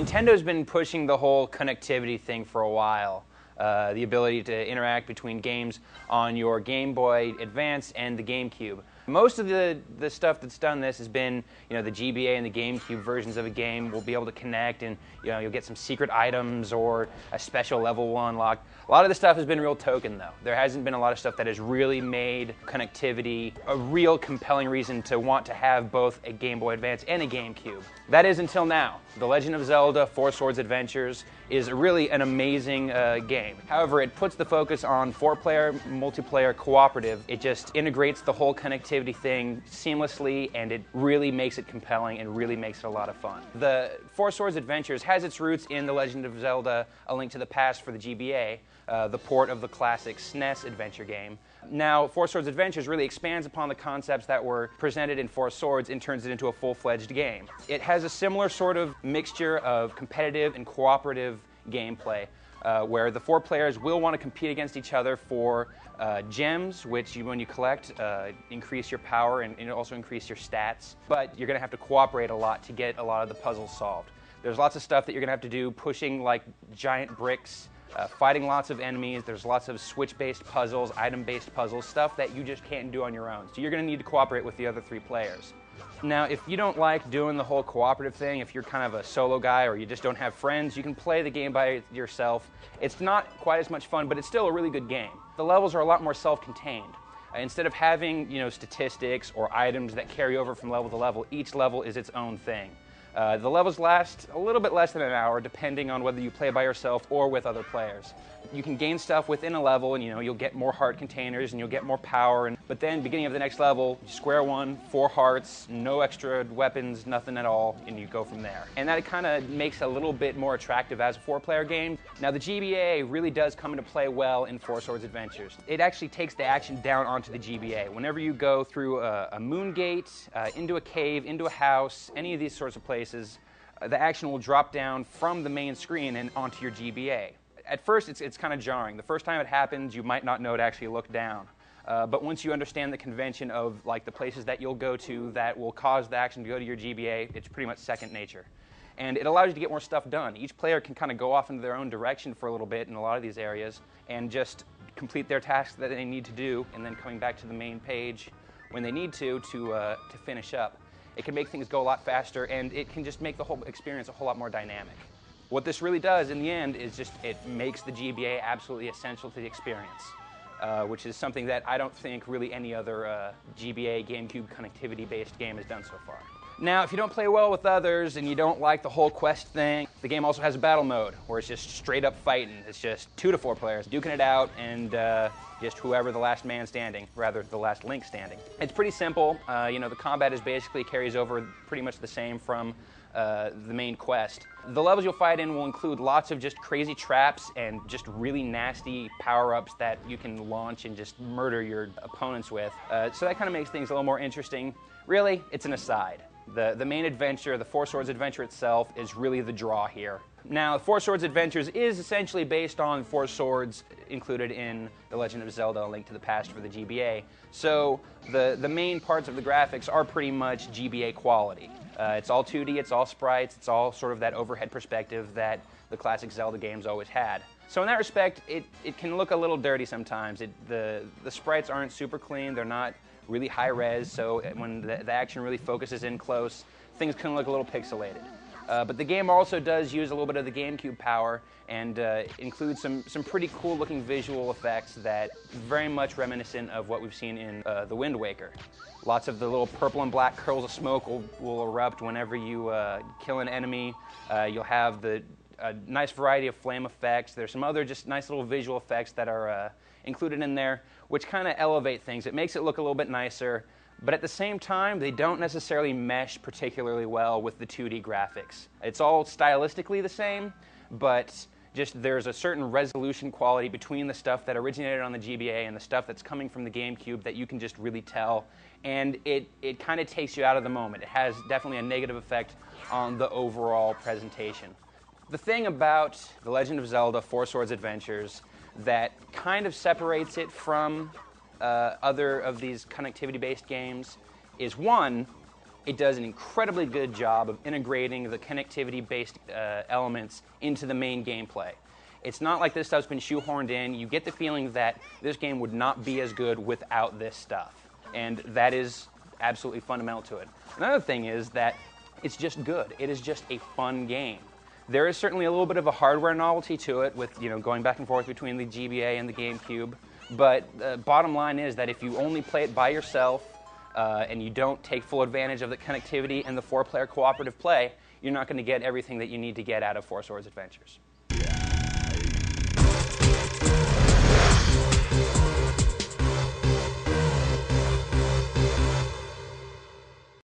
Nintendo's been pushing the whole connectivity thing for a while. The ability to interact between games on your Game Boy Advance and the GameCube. Most of the stuff that's done this has been, the GBA and the GameCube versions of a game will be able to connect, and you'll get some secret items or a special level will unlock. A lot of the stuff has been real token though. There hasn't been a lot of stuff that has really made connectivity a real compelling reason to want to have both a Game Boy Advance and a GameCube. That is until now. The Legend of Zelda Four Swords Adventures is really an amazing game. However, it puts the focus on 4-player, multiplayer, cooperative. It just integrates the whole connectivity thing seamlessly, and it really makes it compelling and really makes it a lot of fun. The Four Swords Adventures has its roots in The Legend of Zelda A Link to the Past for the GBA, the port of the classic SNES adventure game. Now, Four Swords Adventures really expands upon the concepts that were presented in Four Swords and turns it into a full-fledged game. It has a similar sort of mixture of competitive and cooperative gameplay, where the 4 players will want to compete against each other for gems, which when you collect increase your power and also increase your stats, but you're going to have to cooperate a lot to get a lot of the puzzles solved. There's lots of stuff that you're going to have to do, pushing like giant bricks, fighting lots of enemies. There's lots of switch-based puzzles, item-based puzzles, stuff that you just can't do on your own. So you're going to need to cooperate with the other 3 players. Now, if you don't like doing the whole cooperative thing, if you're kind of a solo guy or you just don't have friends, you can play the game by yourself. It's not quite as much fun, but it's still a really good game. The levels are a lot more self-contained. Instead of having, statistics or items that carry over from level to level, each level is its own thing. The levels last a little bit less than an hour, depending on whether you play by yourself or with other players. You can gain stuff within a level, and you'll get more heart containers and you'll get more power. But then, beginning of the next level, square one, 4 hearts, no extra weapons, nothing at all, and you go from there. And that kind of makes it a little bit more attractive as a 4-player game. Now, the GBA really does come into play well in Four Swords Adventures. It actually takes the action down onto the GBA. Whenever you go through a moon gate, into a cave, into a house, any of these sorts of places, the action will drop down from the main screen and onto your GBA. At first, it's kind of jarring. The first time it happens, you might not know to actually look down. But once you understand the convention of the places that you'll go to that will cause the action to go to your GBA, it's pretty much second nature. And it allows you to get more stuff done. Each player can kind of go off into their own direction for a little bit in a lot of these areas and just complete their tasks that they need to do, and then coming back to the main page when they need to finish up. It can make things go a lot faster, and it can just make the whole experience a whole lot more dynamic. What this really does in the end is just it makes the GBA absolutely essential to the experience, which is something that I don't think really any other GBA GameCube connectivity-based game has done so far. Now, if you don't play well with others and you don't like the whole quest thing, the game also has a battle mode where it's just straight up fighting. It's just 2 to 4 players duking it out, and just whoever the last man standing, rather the last link standing. It's pretty simple. The combat is basically carries over pretty much the same from the main quest. The levels you'll fight in will include lots of just crazy traps and just really nasty power-ups that you can launch and just murder your opponents with. So that kind of makes things a little more interesting. Really, it's an aside. The main adventure, the Four Swords adventure itself, is really the draw here. Now, Four Swords Adventures is essentially based on Four Swords included in The Legend of Zelda A Link to the Past for the GBA. So the main parts of the graphics are pretty much GBA quality. It's all 2D, it's all sprites, it's all sort of that overhead perspective that the classic Zelda games always had. So in that respect, it can look a little dirty sometimes. The sprites aren't super clean, they're not really high res, so when the action really focuses in close, things can look a little pixelated. But the game also does use a little bit of the GameCube power and includes some pretty cool looking visual effects that very much reminiscent of what we've seen in The Wind Waker. Lots of the little purple and black curls of smoke will erupt whenever you kill an enemy. You'll have a nice variety of flame effects. There's some other just nice little visual effects that are included in there, which kind of elevate things. It makes it look a little bit nicer, but at the same time, they don't necessarily mesh particularly well with the 2D graphics. It's all stylistically the same, but just there's a certain resolution quality between the stuff that originated on the GBA and the stuff that's coming from the GameCube that you can just really tell, and it kind of takes you out of the moment. It has definitely a negative effect on the overall presentation. The thing about The Legend of Zelda Four Swords Adventures that kind of separates it from other of these connectivity-based games is, one, it does an incredibly good job of integrating the connectivity-based elements into the main gameplay. It's not like this stuff's been shoehorned in. You get the feeling that this game would not be as good without this stuff. And that is absolutely fundamental to it. Another thing is that it's just good. It is just a fun game. There is certainly a little bit of a hardware novelty to it with, going back and forth between the GBA and the GameCube. But the bottom line is that if you only play it by yourself and you don't take full advantage of the connectivity and the 4-player cooperative play, you're not going to get everything that you need to get out of Four Swords Adventures.